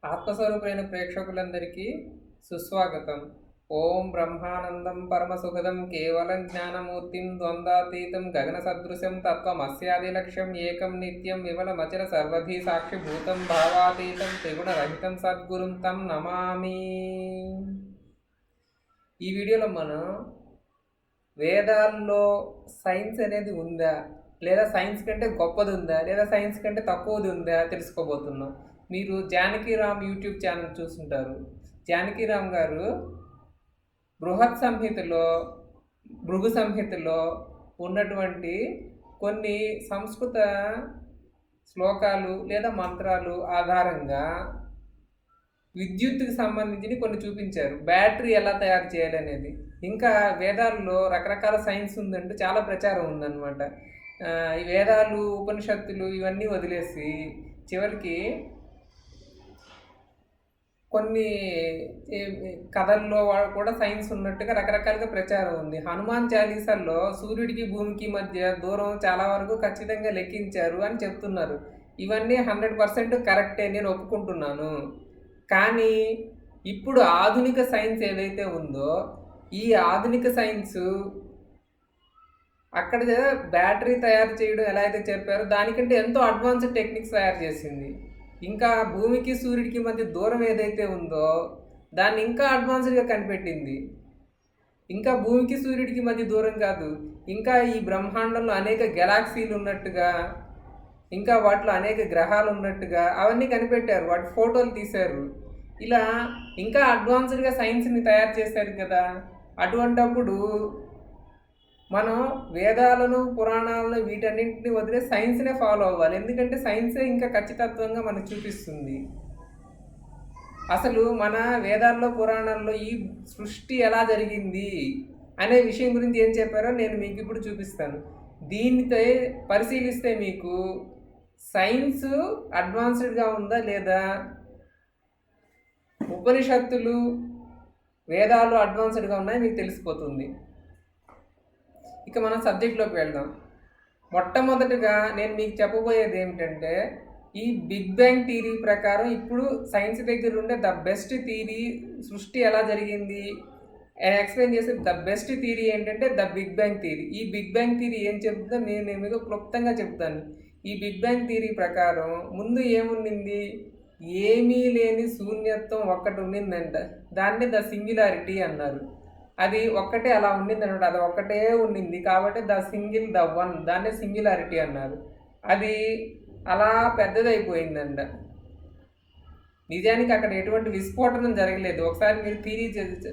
ఆత్మస్వరూపైన ప్రేక్షకులందరికీ సుస్వాగతం. ఓం బ్రహ్మానందం పరమసుఖదం కేవలం జ్ఞానమూర్తిం ద్వంద్వాతీతం గగన సదృశం తత్వమస్యాదిలక్ష్యం ఏకం నిత్యం విమలమచల సర్వధీ సాక్షిభూతం భావాతీతం త్రిగుణరహితం సద్గురుం తం నమామి. ఈ వీడియోలో మనం వేదాల్లో సైన్స్ అనేది ఉందా, లేదా సైన్స్ కంటే గొప్పది ఉందా, లేదా సైన్స్ కంటే తక్కువది ఉందా తెలుసుకోబోతున్నాం. మీరు జానకీరామ్ యూట్యూబ్ ఛానల్ చూస్తుంటారు. జానకీరామ్ గారు భృగు సంహితలో ఉన్నటువంటి కొన్ని సంస్కృత శ్లోకాలు లేదా మంత్రాలు ఆధారంగా విద్యుత్తుకి సంబంధించి కొన్ని చూపించారు. బ్యాటరీ ఎలా తయారు చేయాలనేది. ఇంకా వేదాల్లో రకరకాల సైన్స్ ఉందంటూ చాలా ప్రచారం ఉందన్నమాట. ఈ వేదాలు, ఉపనిషత్తులు ఇవన్నీ వదిలేసి చివరికి కొన్ని కథల్లో కూడా సైన్స్ ఉన్నట్టుగా రకరకాలుగా ప్రచారం ఉంది. హనుమాన్ చాలీసాల్లో సూర్యుడికి భూమికి మధ్య దూరం చాలా వరకు ఖచ్చితంగా లెక్కించారు అని చెప్తున్నారు. ఇవన్నీ 100% కరెక్టే, నేను ఒప్పుకుంటున్నాను. కానీ ఇప్పుడు ఆధునిక సైన్స్ ఏదైతే ఉందో, ఈ ఆధునిక సైన్స్ అక్కడ బ్యాటరీ తయారు చేయడం ఎలా అయితే చెప్పారో దానికంటే ఎంతో అడ్వాన్స్డ్ టెక్నిక్స్ తయారు చేసింది. ఇంకా భూమికి సూర్యుడికి మధ్య దూరం ఏదైతే ఉందో దాన్ని ఇంకా అడ్వాన్స్డ్గా కనిపెట్టింది. ఇంకా భూమికి సూర్యుడికి మధ్య దూరం కాదు, ఇంకా ఈ బ్రహ్మాండంలో అనేక గెలాక్సీలు ఉన్నట్టుగా, ఇంకా వాటిలో అనేక గ్రహాలు ఉన్నట్టుగా అవన్నీ కనిపెట్టారు. వాటి ఫోటోలు తీశారు. ఇలా ఇంకా అడ్వాన్స్డ్గా సైన్స్ని తయారు చేశారు కదా. అటువంటప్పుడు మనం వేదాలను, పురాణాలను వీటన్నింటినీ వదిలే సైన్స్నే ఫాలో అవ్వాలి. ఎందుకంటే సైన్సే ఇంకా ఖచ్చితత్వంగా మనకు చూపిస్తుంది. అసలు మన వేదాల్లో, పురాణాల్లో ఈ సృష్టి ఎలా జరిగింది అనే విషయం గురించి ఏం చెప్పారో నేను మీకు ఇప్పుడు చూపిస్తాను. దీనితో పరిశీలిస్తే మీకు సైన్స్ అడ్వాన్స్డ్గా ఉందా లేదా, ఉపనిషత్తులు, వేదాలు అడ్వాన్స్డ్గా ఉన్నాయో మీకు తెలిసిపోతుంది. ఇక మనం సబ్జెక్ట్లోకి వెళ్దాం. మొట్టమొదటిగా నేను మీకు చెప్పబోయేది ఏమిటంటే, ఈ బిగ్ బ్యాంగ్ థియరీ ప్రకారం ఇప్పుడు సైన్స్ దగ్గర ఉండే ద బెస్ట్ థియరీ, సృష్టి ఎలా జరిగింది ఎక్స్ప్లెయిన్ చేసే ద బెస్ట్ థియరీ ఏంటంటే ద బిగ్ బ్యాంగ్ థియరీ. ఈ బిగ్ బ్యాంగ్ థియరీ ఏం చెప్తుందో నేను మీకు క్లుప్తంగా చెప్తాను. ఈ బిగ్ బ్యాంగ్ థియరీ ప్రకారం ముందు ఏముండింది, ఏమీ లేని శూన్యత్వం ఒక్కటి ఉండిందంట. దాన్ని ద సింగులారిటీ అన్నారు. అది ఒక్కటే అలా ఉండింది అనమాట. అది ఒక్కటే ఉండింది కాబట్టి ద సింగిల్, ద వన్, దాన్ని సింగులారిటీ అన్నారు. అది అలా పెద్దదైపోయిందంట. నిజానికి అక్కడ ఎటువంటి విస్ఫోటనం జరగలేదు. ఒకసారి మీరు థియరీ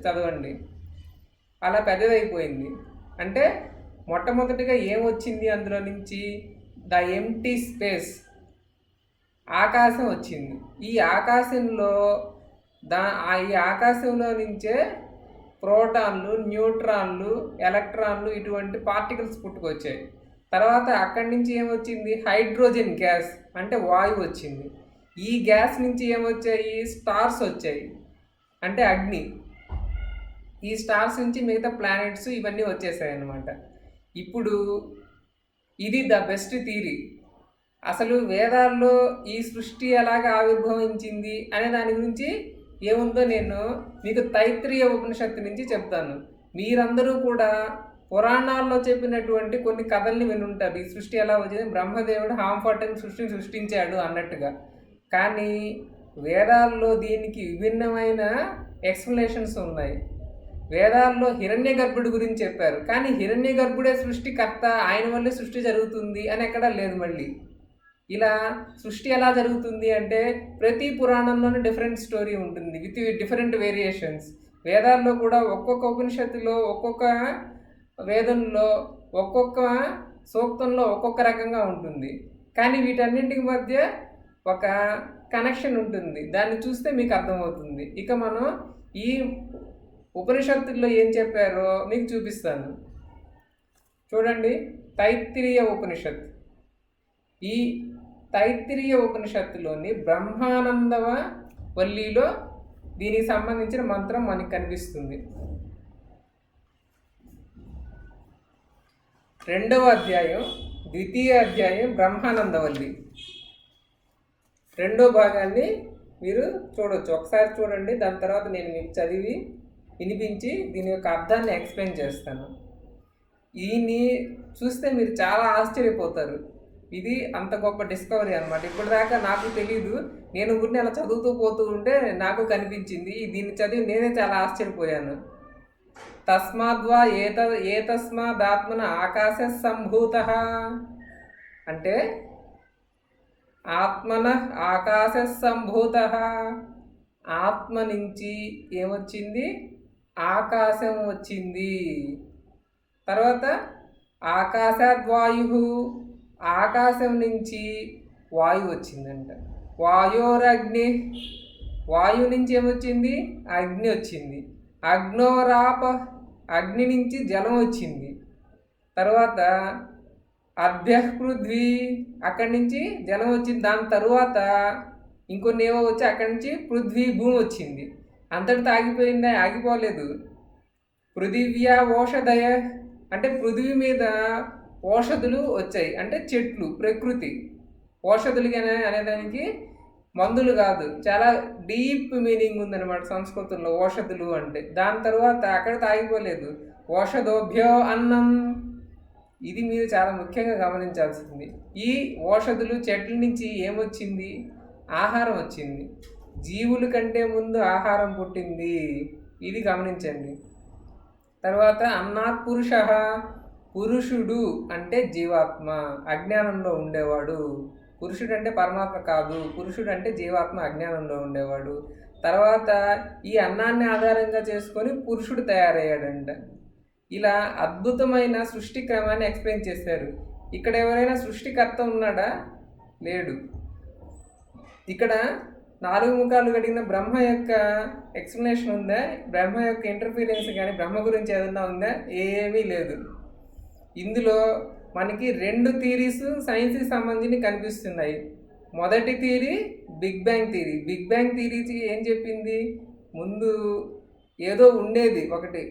చదవండి. అలా పెద్దదైపోయింది అంటే మొట్టమొదటిగా ఏమొచ్చింది అందులో నుంచి, ద ఎంప్టీ స్పేస్, ఆకాశం వచ్చింది. ఈ ఆకాశంలో ఈ ఆకాశంలో నుంచే ప్రోటాన్లు, న్యూట్రాన్లు, ఎలక్ట్రాన్లు ఇటువంటి పార్టికల్స్ పుట్టుకొచ్చాయి. తర్వాత అక్కడి నుంచి ఏమొచ్చింది, హైడ్రోజన్ గ్యాస్ అంటే వాయువు వచ్చింది. ఈ గ్యాస్ నుంచి ఏమొచ్చాయి, స్టార్స్ వచ్చాయి అంటే అగ్ని. ఈ స్టార్స్ నుంచి మిగతా ప్లానెట్స్ ఇవన్నీ వచ్చేసాయి అన్నమాట. ఇప్పుడు ఇది ద బెస్ట్ థియరీ. అసలు వేదాల్లో ఈ సృష్టి ఎలాగ ఆవిర్భవించింది అనే దాని గురించి ఏముందో నేను మీకు తైత్రీయ ఉపనిషత్తు నుంచి చెప్తాను. మీరందరూ కూడా పురాణాల్లో చెప్పినటువంటి కొన్ని కథల్ని వినుంటారు. ఈ సృష్టి ఎలా వచ్చింది, బ్రహ్మదేవుడు హాంఫర్టన్ సృష్టిని సృష్టించాడు అన్నట్టుగా. కానీ వేదాల్లో దీనికి విభిన్నమైన ఎక్స్ప్లెనేషన్స్ ఉన్నాయి. వేదాల్లో హిరణ్య గర్భుడి గురించి చెప్పారు, కానీ హిరణ్య గర్భుడే సృష్టికర్త, ఆయన వల్లే సృష్టి జరుగుతుంది అని ఎక్కడా లేదు. మళ్ళీ ఇలా సృష్టి ఎలా జరుగుతుంది అంటే ప్రతి పురాణంలోనూ డిఫరెంట్ స్టోరీ ఉంటుంది విత్ డిఫరెంట్ వేరియేషన్స్. వేదాల్లో కూడా ఒక్కొక్క ఉపనిషత్తులో, ఒక్కొక్క వేదంలో, ఒక్కొక్క సూక్తంలో ఒక్కొక్క రకంగా ఉంటుంది. కానీ వీటన్నింటికి మధ్య ఒక కనెక్షన్ ఉంటుంది. దాన్ని చూస్తే మీకు అర్థమవుతుంది. ఇక మనం ఈ ఉపనిషత్తుల్లో ఏం చెప్పారో మీకు చూపిస్తాను. చూడండి, తైత్తిరీయ ఉపనిషత్. ఈ తైత్తిరీయ ఉపనిషత్తులోని బ్రహ్మానందవ వల్లిలో దీనికి సంబంధించిన మంత్రం మనకు కనిపిస్తుంది. 2వ అధ్యాయం, ద్వితీయ అధ్యాయం బ్రహ్మానందవల్లి. 2వ భాగాన్ని మీరు చూడొచ్చు. ఒకసారి చూడండి, దాని తర్వాత నేను మీకు చదివి వినిపించి దీని యొక్క అర్థాన్ని ఎక్స్ప్లెయిన్ చేస్తాను. దీన్ని చూస్తే మీరు చాలా ఆశ్చర్యపోతారు. ఇది అంత గొప్ప డిస్కవరీ అనమాట. ఇప్పటిదాకా నాకు తెలీదు, నేను ఊరిని అలా చదువుతూ పోతూ ఉంటే నాకు కనిపించింది. దీన్ని చదివి నేనే చాలా ఆశ్చర్యపోయాను. తస్మాద్వా ఏతస్మాదాత్మన ఆకాశ సంభూత అంటే ఆత్మన ఆకాశ సంభూత, ఆత్మ నుంచి ఏమొచ్చింది? ఆకాశం వచ్చింది. తర్వాత ఆకాశాద్వాయు, ఆకాశం నుంచి వాయువు వచ్చిందంట. వాయోరగ్ని, వాయు నుంచి ఏమొచ్చింది? అగ్ని వచ్చింది. అగ్నోరాప, అగ్ని నుంచి జలం వచ్చింది. తర్వాత అభ్య పృథ్వీ, అక్కడి నుంచి జలం వచ్చింది. దాని తరువాత ఇంకొన్ని ఏవో వచ్చి అక్కడి నుంచి పృథ్వీ, భూమి వచ్చింది. అంతటితో ఆగిపోయిందా? ఆగిపోలేదు. పృథివ్యా ఓషధయ అంటే పృథ్వీ మీద ఓషధులు వచ్చాయి, అంటే చెట్లు, ప్రకృతి. ఓషధులు అనేదానికి మందులు కాదు, చాలా డీప్ మీనింగ్ ఉందన్నమాట సంస్కృతంలో ఓషధులు అంటే. దాని తర్వాత అక్కడితో ఆగిపోలేదు. ఓషధోభ్యో అన్నం, ఇది మీరు చాలా ముఖ్యంగా గమనించాల్సింది. ఈ ఓషధులు చెట్ల నుంచి ఏమొచ్చింది? ఆహారం వచ్చింది. జీవుల కంటే ముందు ఆహారం పుట్టింది, ఇది గమనించండి. తర్వాత అన్నాత్ పురుష, పురుషుడు అంటే జీవాత్మ, అజ్ఞానంలో ఉండేవాడు. పురుషుడు అంటే పరమాత్మ కాదు, పురుషుడు అంటే జీవాత్మ, అజ్ఞానంలో ఉండేవాడు. తర్వాత ఈ అన్నాన్ని ఆధారంగా చేసుకొని పురుషుడు తయారయ్యాడంట. ఇలా అద్భుతమైన సృష్టి క్రమాన్ని ఎక్స్ప్లెయిన్ చేశారు. ఇక్కడ ఎవరైనా సృష్టికర్త ఉన్నాడా? లేడు. ఇక్కడ 4 ముఖాలు కలిగిన బ్రహ్మ యొక్క ఎక్స్ప్లెనేషన్ ఉందా? బ్రహ్మ యొక్క ఇంటర్ఫీరెన్స్ కానీ బ్రహ్మ గురించి ఏదన్నా ఉందా? ఏమీ లేదు. ఇందులో మనకి 2 థియరీస్ సైన్స్కి సంబంధించి కనిపిస్తున్నాయి. మొదటి theory big bang theory. Big bang theory ఏం చెప్పింది? ముందు ఏదో ఉండేది ఒకటి,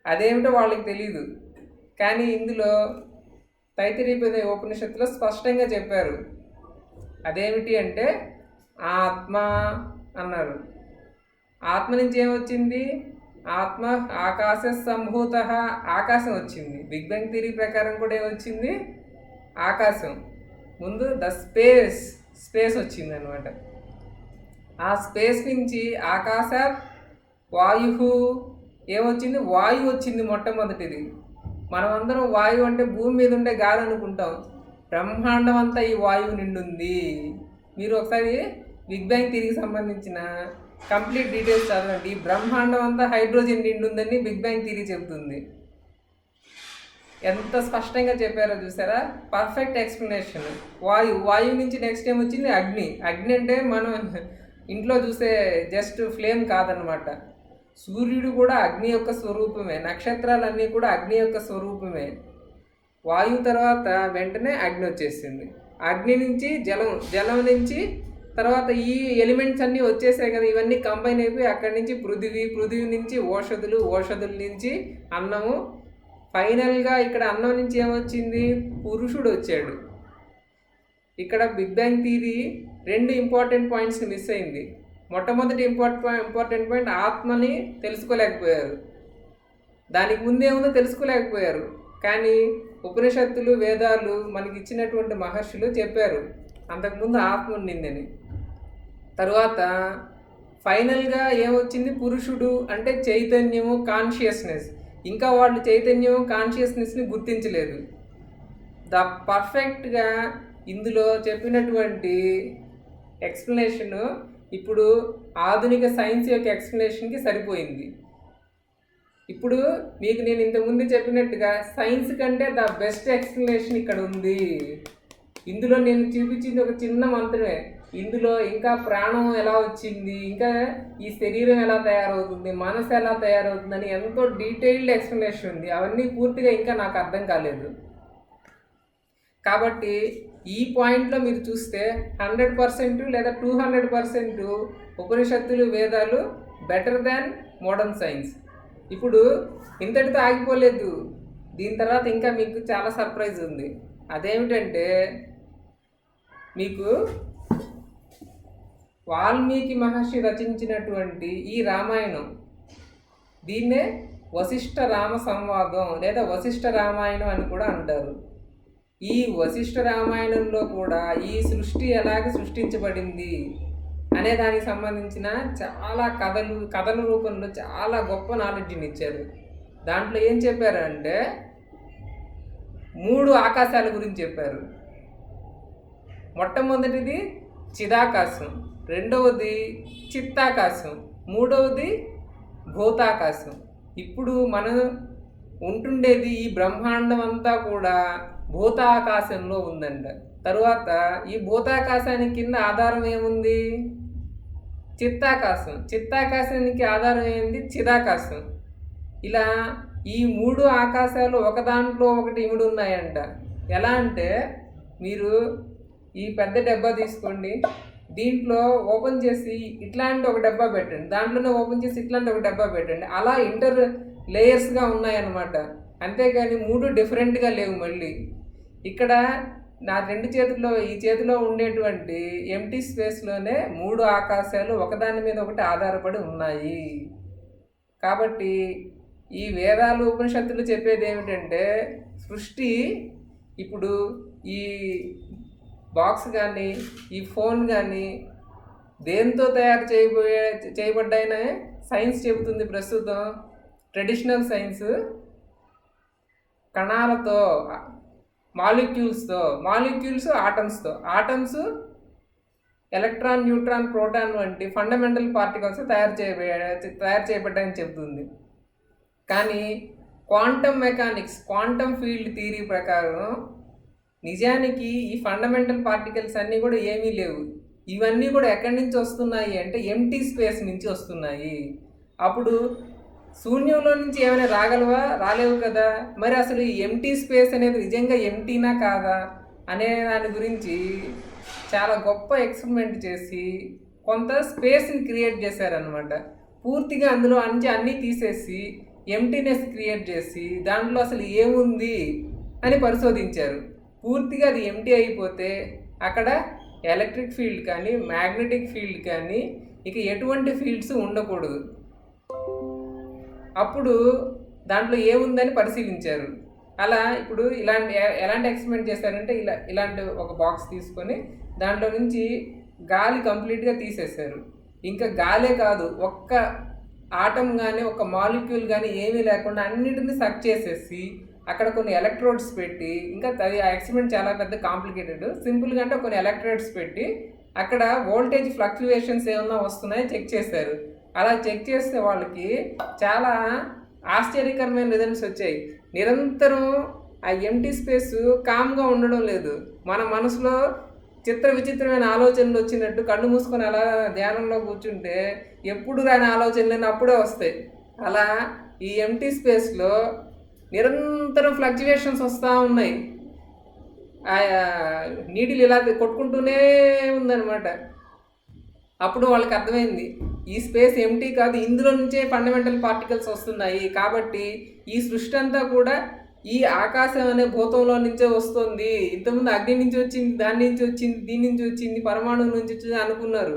అదేమిటో వాళ్ళకి తెలీదు. కానీ ఇందులో తైత్తిరీయ ఉపనిషత్తులో స్పష్టంగా చెప్పారు. అదేమిటి అంటే ఆత్మ అన్నారు. ఆత్మ నుంచి ఏమొచ్చింది? ఆత్మ ఆకాశ సంభూత, ఆకాశం వచ్చింది. బిగ్ బ్యాంగ్ థియరీ ప్రకారం కూడా ఏమొచ్చింది? ఆకాశం. ముందు స్పేస్ వచ్చింది అనమాట. ఆ స్పేస్ నుంచి ఆకాశ వాయు ఏమొచ్చింది? వాయువు వచ్చింది మొట్టమొదటిది. మనమందరం వాయువు అంటే భూమి మీద ఉండే గాలి అనుకుంటాం. బ్రహ్మాండం అంతా ఈ వాయువు నిండుంది. మీరు ఒకసారి బిగ్ బ్యాంగ్ థియరీకి సంబంధించిన కంప్లీట్ డీటెయిల్స్ చదవండి. బ్రహ్మాండం అంతా హైడ్రోజన్ నిండుందని బిగ్ బ్యాంగ్ థియరీ చెబుతుంది. ఎంత స్పష్టంగా చెప్పారో చూసారా? Perfect explanation. వాయువు నుంచి నెక్స్ట్ ఏం వచ్చింది? అగ్ని. అగ్ని అంటే మనం ఇంట్లో చూసే జస్ట్ ఫ్లేమ్ కాదనమాట. సూర్యుడు కూడా అగ్ని యొక్క స్వరూపమే, నక్షత్రాలన్నీ కూడా అగ్ని యొక్క స్వరూపమే. వాయువు తర్వాత వెంటనే అగ్ని వచ్చేసింది. అగ్ని నుంచి జలం నుంచి తర్వాత ఈ ఎలిమెంట్స్ అన్నీ వచ్చేసాయి కదా, ఇవన్నీ కంబైన్ అయిపోయి అక్కడి నుంచి పృథివీ నుంచి ఓషధుల నుంచి అన్నము. ఫైనల్గా ఇక్కడ అన్నం నుంచి ఏమొచ్చింది? పురుషుడు వచ్చాడు. ఇక్కడ బిగ్ బ్యాంగ్ థియరీ 2 ఇంపార్టెంట్ పాయింట్స్ని మిస్ అయింది. మొట్టమొదటి ఇంపార్టెంట్ పాయింట్, ఆత్మని తెలుసుకోలేకపోయారు. దానికి ముందేముందో తెలుసుకోలేకపోయారు. కానీ ఉపనిషత్తులు, వేదాలు మనకి ఇచ్చినటువంటి మహర్షులు చెప్పారు అంతకుముందు ఆత్మ ఉండిందని. తరువాత ఫైనల్గా ఏమొచ్చింది? పురుషుడు అంటే చైతన్యము, కాన్షియస్నెస్. ఇంకా వాళ్ళు చైతన్యము, కాన్షియస్నెస్ని గుర్తించలేదు. పర్ఫెక్ట్గా ఇందులో చెప్పినటువంటి ఎక్స్ప్లెనేషను ఇప్పుడు ఆధునిక సైన్స్ యొక్క ఎక్స్ప్లెనేషన్కి సరిపోయింది. ఇప్పుడు మీకు నేను ఇంతకుముందు చెప్పినట్టుగా సైన్స్ కంటే ద బెస్ట్ ఎక్స్ప్లెనేషన్ ఇక్కడ ఉంది. ఇందులో నేను చూపించింది ఒక చిన్న మంత్రమే. ఇందులో ఇంకా ప్రాణం ఎలా వచ్చింది, ఇంకా ఈ శరీరం ఎలా తయారవుతుంది, మనసు ఎలా తయారవుతుందని ఎంతో డీటెయిల్డ్ ఎక్స్ప్లెనేషన్ ఉంది. అవన్నీ పూర్తిగా ఇంకా నాకు అర్థం కాలేదు. కాబట్టి ఈ పాయింట్లో మీరు చూస్తే 100% లేదా 200% ఉపనిషత్తులు, వేదాలు బెటర్ దాన్ మోడర్న్ సైన్స్. ఇప్పుడు ఇంతటితో ఆగిపోలేదు. దీని తర్వాత ఇంకా మీకు చాలా సర్ప్రైజ్ ఉంది. అదేమిటంటే మీకు వాల్మీకి మహర్షి రచించినటువంటి ఈ రామాయణం, దీన్నే వశిష్ఠ రామ సంవాదం లేదా వశిష్ఠ రామాయణం అని కూడా అంటారు. ఈ వశిష్ఠ రామాయణంలో కూడా ఈ సృష్టి ఎలాగ సృష్టించబడింది అనే దానికి సంబంధించిన చాలా కథల రూపంలో చాలా గొప్ప నాలెడ్జ్ని ఇచ్చారు. దాంట్లో ఏం చెప్పారంటే 3 ఆకాశాల గురించి చెప్పారు. మొట్టమొదటిది చిదాకాశం, రెండవది చిత్తాకాశం, మూడవది భూతాకాశం. ఇప్పుడు మనం ఉంటుండేది ఈ బ్రహ్మాండం అంతా కూడా భూతాకాశంలో ఉందంట. తరువాత ఈ భూతాకాశానికి కింద ఆధారం ఏముంది? చిత్తాకాశం. చిత్తాకాశానికి ఆధారం ఏంది? చిదాకాశం. ఇలా ఈ 3 ఆకాశాలు ఒకదాంట్లో ఒకటి ఇమిడి ఉన్నాయంట. ఎలా అంటే, మీరు ఈ పెద్ద డబ్బా తీసుకోండి, దీంట్లో ఓపెన్ చేసి ఇట్లాంటి ఒక డబ్బా పెట్టండి, దాంట్లోనే ఓపెన్ చేసి ఇట్లాంటి ఒక డబ్బా పెట్టండి. అలా ఇంటర్ లేయర్స్గా ఉన్నాయన్నమాట. అంతేగాని 3 డిఫరెంట్గా లేవు. మళ్ళీ ఇక్కడ నా 2 చేతుల్లో, ఈ చేతిలో ఉండేటువంటి ఎంటీ స్పేస్లోనే 3 ఆకాశాలు ఒకదాని మీద ఒకటి ఆధారపడి ఉన్నాయి. కాబట్టి ఈ వేదాలు ఉపనిషత్తులు చెప్పేది ఏమిటంటే, సృష్టి ఇప్పుడు ఈ బాక్స్ కానీ ఈ ఫోన్ కానీ దేంతో తయారు చేయబడ్డాయనే సైన్స్ చెబుతుంది ప్రస్తుతం. ట్రెడిషనల్ సైన్స్ కణాలతో, molecules atoms electron, neutron, proton వంటి ఫండమెంటల్ పార్టికల్స్ తయారు చేయబడ్డాయని చెబుతుంది. కానీ quantum mechanics, quantum field theory ప్రకారం నిజానికి ఈ ఫండమెంటల్ పార్టికల్స్ అన్నీ కూడా ఏమీ లేవు. ఇవన్నీ కూడా ఎక్కడి నుంచి వస్తున్నాయి అంటే ఎంటీ స్పేస్ నుంచి వస్తున్నాయి. అప్పుడు శూన్యంలో నుంచి ఏమైనా రాగలవా? రాలేవు కదా. మరి అసలు ఈ ఎంటీ స్పేస్ అనేది నిజంగా ఎంటీనా కాదా అనే దాని గురించి చాలా గొప్ప ఎక్స్పెరిమెంట్ చేసి కొంత స్పేస్ని క్రియేట్ చేశారనమాట. పూర్తిగా అందులో అన్నీ తీసేసి ఎంటీనెస్ క్రియేట్ చేసి దాంట్లో అసలు ఏముంది అని పరిశోధించారు. పూర్తిగా అది ఎంటీ అయిపోతే అక్కడ ఎలక్ట్రిక్ ఫీల్డ్ కానీ మ్యాగ్నెటిక్ ఫీల్డ్ కానీ ఇక ఎటువంటి ఫీల్డ్స్ ఉండకూడదు. అప్పుడు దాంట్లో ఏముందని పరిశీలించారు. అలా ఇప్పుడు ఎలాంటి ఎక్స్పెరిమెంట్ చేశారంటే, ఇలాంటి ఒక బాక్స్ తీసుకొని దాంట్లో నుంచి గాలి కంప్లీట్గా తీసేశారు. ఇంకా గాలే కాదు, ఒక్క ఆటం కానీ ఒక మాలిక్యూల్ కానీ ఏమీ లేకుండా అన్నిటిని సక్ చేసేసి అక్కడ కొన్ని ఎలక్ట్రోడ్స్ పెట్టి, ఇంకా అది ఆ ఎక్స్పెరిమెంట్ చాలా పెద్ద కాంప్లికేటెడ్. సింపుల్గా అంటే కొన్ని ఎలక్ట్రోడ్స్ పెట్టి అక్కడ వోల్టేజ్ ఫ్లక్చువేషన్స్ ఏమన్నా వస్తున్నాయో చెక్ చేశారు. అలా చెక్ చేస్తే వాళ్ళకి చాలా ఆశ్చర్యకరమైన రిజల్ట్స్ వచ్చాయి. నిరంతరం ఆ ఎంటీ స్పేస్ కామ్గా ఉండడం లేదు. మన మనసులో విచిత్రమైన ఆలోచనలు వచ్చినట్టు కళ్ళు మూసుకొని అలా ధ్యానంలో కూర్చుంటే ఎప్పుడు రాని ఆలోచనలు అప్పుడే వస్తాయి. అలా ఈ ఎంటీ స్పేస్లో నిరంతరం ఫ్లక్చువేషన్స్ వస్తూ ఉన్నాయి. నీటిలు ఇలా కొట్టుకుంటూనే ఉందన్నమాట. అప్పుడు వాళ్ళకి అర్థమైంది, ఈ స్పేస్ ఎంటీ కాదు, ఇందులో నుంచే ఫండమెంటల్ పార్టికల్స్ వస్తున్నాయి. కాబట్టి ఈ సృష్టి అంతా కూడా ఈ ఆకాశం అనే భూతంలో నుంచే వస్తుంది. ఇంతకుముందు అగ్ని నుంచి వచ్చింది, దాని నుంచి వచ్చింది, దీని నుంచి వచ్చింది, పరమాణువు నుంచి వచ్చింది అనుకున్నారు.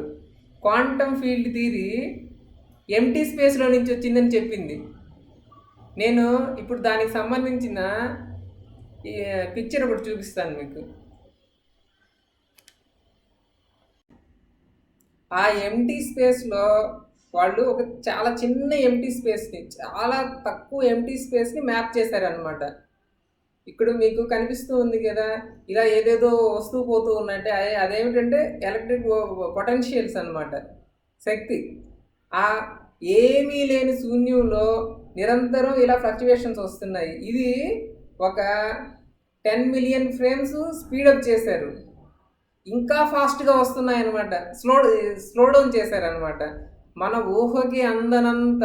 క్వాంటమ్ ఫీల్డ్ థియరీ ఎంటీ స్పేస్లో నుంచి వచ్చిందని చెప్పింది. నేను ఇప్పుడు దానికి సంబంధించిన ఈ పిక్చర్ ఒకటి చూపిస్తాను మీకు. ఆ ఎంటీ స్పేస్లో వాళ్ళు ఒక చాలా చిన్న ఎంటీ స్పేస్ని, చాలా తక్కువ ఎంటీ స్పేస్ని మ్యాప్ చేశారనమాట. ఇక్కడ మీకు కనిపిస్తూ ఉంది కదా, ఇలా ఏదేదో వస్తూ పోతూ ఉన్నట్టే. అదేమిటంటే ఎలక్ట్రిక్ పొటెన్షియల్స్ అనమాట, శక్తి. ఆ ఏమీ లేని శూన్యంలో నిరంతరం ఇలా ఫ్లక్చువేషన్స్ వస్తున్నాయి. ఇది ఒక 10 మిలియన్ ఫ్రేమ్స్ స్పీడప్ చేశారు. ఇంకా ఫాస్ట్గా వస్తున్నాయి అనమాట, స్లో డౌన్ చేశారనమాట. మన ఊహకి అందనంత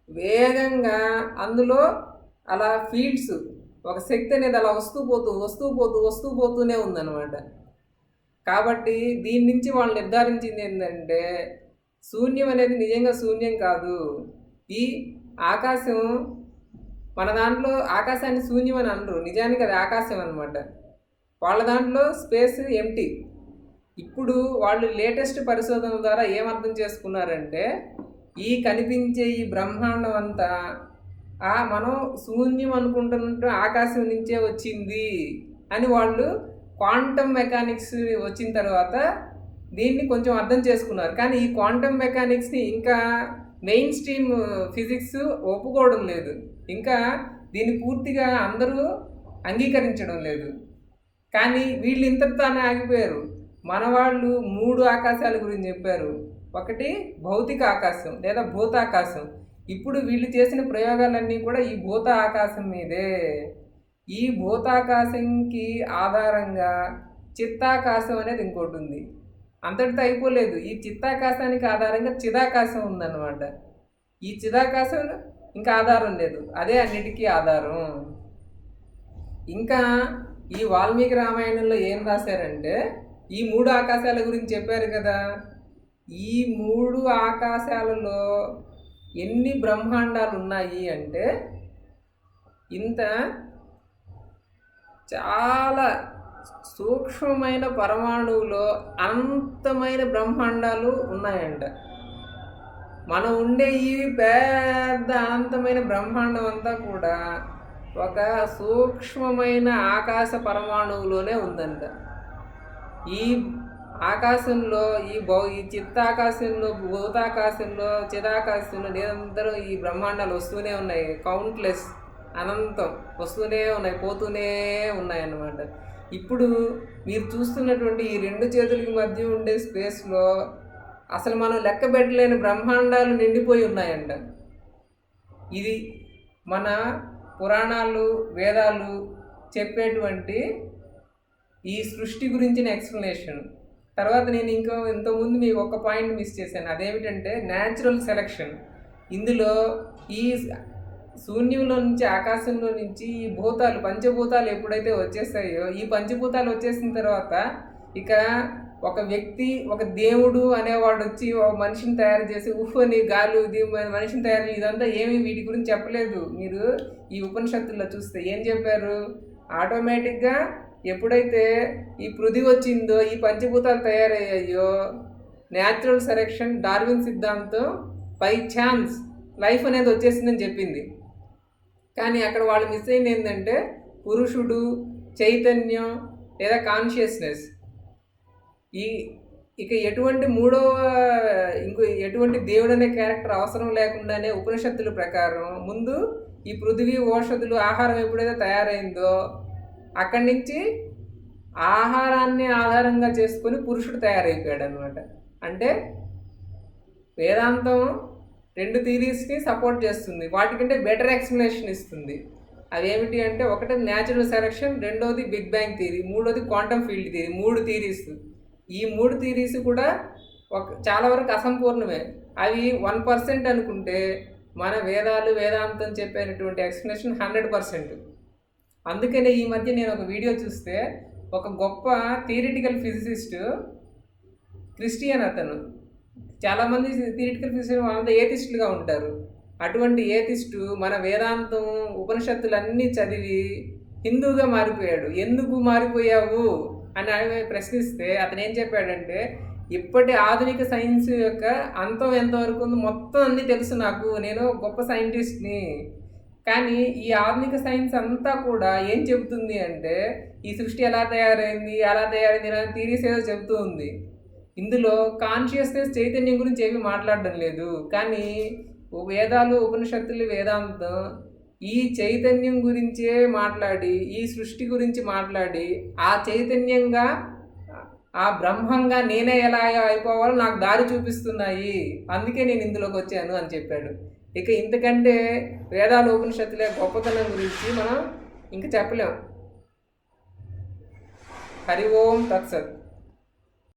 వేగంగా అందులో అలా ఫీల్డ్స్, ఒక శక్తి అనేది అలా వస్తూ పోతూనే ఉందన్నమాట. కాబట్టి దీని నుంచి వాళ్ళు నిర్ధారించింది ఏంటంటే, శూన్యం అనేది నిజంగా శూన్యం కాదు. ఈ ఆకాశం, మన దాంట్లో ఆకాశాన్ని శూన్యం అని అనరు, నిజానికి అది ఆకాశం అనమాట. వాళ్ళ దాంట్లో స్పేస్ ఎంటీ. ఇప్పుడు వాళ్ళు లేటెస్ట్ పరిశోధన ద్వారా ఏమర్థం చేసుకున్నారంటే ఈ కనిపించే ఈ బ్రహ్మాండం అంతా మనం శూన్యం అనుకుంటున్నట్టు ఆకాశం నుంచే వచ్చింది అని వాళ్ళు క్వాంటమ్ మెకానిక్స్ వచ్చిన తర్వాత దీన్ని కొంచెం అర్థం చేసుకున్నారు. కానీ ఈ క్వాంటమ్ మెకానిక్స్ని ఇంకా మెయిన్ స్ట్రీమ్ ఫిజిక్స్ ఒప్పుకోవడం లేదు, ఇంకా దీన్ని పూర్తిగా అందరూ అంగీకరించడం లేదు. కానీ వీళ్ళు ఇంతటితోనే ఆగిపోయారు. మన వాళ్ళు 3 ఆకాశాల గురించి చెప్పారు. ఒకటి భౌతిక ఆకాశం లేదా భూతాకాశం. ఇప్పుడు వీళ్ళు చేసిన ప్రయోగాలన్నీ కూడా ఈ భూత ఆకాశం మీదే. ఈ భూతాకాశంకి ఆధారంగా చిత్తాకాశం అనేది ఇంకోటి ఉంది. అంతటితో అయిపోలేదు, ఈ చిత్తాకాశానికి ఆధారంగా చిదాకాశం ఉందన్నమాట. ఈ చిదాకాశం ఇంకా ఆధారం లేదు, అదే అన్నిటికీ ఆధారం. ఇంకా ఈ వాల్మీకి రామాయణంలో ఏం రాశారంటే ఈ 3 ఆకాశాల గురించి చెప్పారు కదా, ఈ 3 ఆకాశాలలో ఎన్ని బ్రహ్మాండాలు ఉన్నాయి అంటే ఇంత చాలా సూక్ష్మమైన పరమాణువులో అనంతమైన బ్రహ్మాండాలు ఉన్నాయంట. మనం ఉండే ఈ పెద్ద అనంతమైన బ్రహ్మాండం అంతా కూడా ఒక సూక్ష్మమైన ఆకాశ పరమాణువులోనే ఉందంట. ఈ ఆకాశంలో ఈ చిత్తాకాశంలో, భూతాకాశంలో, చిదాకాశంలో నిరంతరం ఈ బ్రహ్మాండాలు వస్తూనే ఉన్నాయి. కౌంట్లెస్, అనంతం వస్తూనే ఉన్నాయి, పోతూనే ఉన్నాయి అన్నమాట. ఇప్పుడు మీరు చూస్తున్నటువంటి ఈ 2 చేతులకి మధ్య ఉండే స్పేస్లో అసలు మనం లెక్క పెట్టలేని బ్రహ్మాండాలు నిండిపోయి ఉన్నాయంట. ఇది మన పురాణాలు, వేదాలు చెప్పేటువంటి ఈ సృష్టి గురించిన ఎక్స్ప్లెనేషన్. తర్వాత నేను ఇంతకుముందు మీకు ఒక పాయింట్ మిస్ చేశాను, అదేమిటంటే న్యాచురల్ సెలక్షన్. ఇందులో ఈ శూన్యంలో నుంచి, ఆకాశంలో నుంచి ఈ భూతాలు, పంచభూతాలు ఎప్పుడైతే వచ్చేస్తాయో, ఈ పంచభూతాలు వచ్చేసిన తర్వాత ఇక ఒక వ్యక్తి, ఒక దేవుడు అనేవాడు వచ్చి ఒక మనిషిని తయారు చేసి అని గాలి ఇది మనిషిని తయారు చేసి ఇదంతా ఏమి వీటి గురించి చెప్పలేదు. మీరు ఈ ఉపనిషత్తుల్లో చూస్తే ఏం చెప్పారు, ఆటోమేటిక్గా ఎప్పుడైతే ఈ పృథివీ వచ్చిందో, ఈ పంచభూతాలు తయారయ్యాయో, న్యాచురల్ సెలెక్షన్, డార్విన్ సిద్ధాంతం, బై ఛాన్స్ లైఫ్ అనేది వచ్చేసిందని చెప్పింది. కానీ అక్కడ వాళ్ళు మిస్ అయింది ఏంటంటే పురుషుడు, చైతన్యం లేదా కాన్షియస్నెస్. ఇక ఎటువంటి ఎటువంటి దేవుడు అనే క్యారెక్టర్ అవసరం లేకుండానే ఉపనిషత్తుల ప్రకారం ముందు ఈ పృథివీ, ఓషధులు, ఆహారం ఎప్పుడైతే తయారైందో అక్కడి నుంచి ఆహారాన్ని ఆధారంగా చేసుకొని పురుషుడు తయారైపోయాడు అనమాట. అంటే వేదాంతం 2 థీరీస్ని సపోర్ట్ చేస్తుంది, వాటికంటే బెటర్ ఎక్స్ప్లెనేషన్ ఇస్తుంది. అదేమిటి అంటే ఒకటి న్యాచురల్ సెలక్షన్, రెండోది బిగ్ బ్యాంగ్ థీరీ, మూడోది క్వాంటమ్ ఫీల్డ్ థీరీ. 3 థీరీస్. ఈ 3 థీరీస్ కూడా చాలా వరకు అసంపూర్ణమే. అవి 1% అనుకుంటే మన వేదాలు, వేదాంతం చెప్పేటువంటి ఎక్స్ప్లెనేషన్ 100%. అందుకనే ఈ మధ్య నేను ఒక వీడియో చూస్తే ఒక గొప్ప థియరిటికల్ ఫిజిసిస్ట్, క్రిస్టియన్ అతను, చాలామంది థియరిటికల్ ఫిజిసిస్ట్ వాళ్ళంతా ఏథిస్టులుగా ఉంటారు. అటువంటి ఏథిస్టు మన వేదాంతం, ఉపనిషత్తులన్నీ చదివి హిందూగా మారిపోయాడు. ఎందుకు మారిపోయావు అని ప్రశ్నిస్తే అతను ఏం చెప్పాడంటే, ఇప్పటి ఆధునిక సైన్స్ యొక్క అంతం ఎంతవరకు ఉంది మొత్తం అన్నీ తెలుసు నాకు, నేను గొప్ప సైంటిస్ట్ని. కానీ ఈ ఆధునిక సైన్స్ అంతా కూడా ఏం చెబుతుంది అంటే ఈ సృష్టి ఎలా తయారైంది ఇలా థీరీస్ ఏదో చెబుతూ ఉంది. ఇందులో కాన్షియస్నెస్, చైతన్యం గురించి ఏమీ మాట్లాడడం లేదు. కానీ వేదాలు, ఉపనిషత్తులు, వేదాంతం ఈ చైతన్యం గురించే మాట్లాడి, ఈ సృష్టి గురించి మాట్లాడి, ఆ చైతన్యంగా, ఆ బ్రహ్మంగా నేనే ఎలా అయిపోవాలో నాకు దారి చూపిస్తున్నాయి, అందుకే నేను ఇందులోకి వచ్చాను అని చెప్పాడు. ఇక ఇంతకంటే వేదాలు, ఉపనిషత్తుల గొప్పతనం గురించి మనం ఇంక చెప్పలేం. హరి ఓం తత్సత్.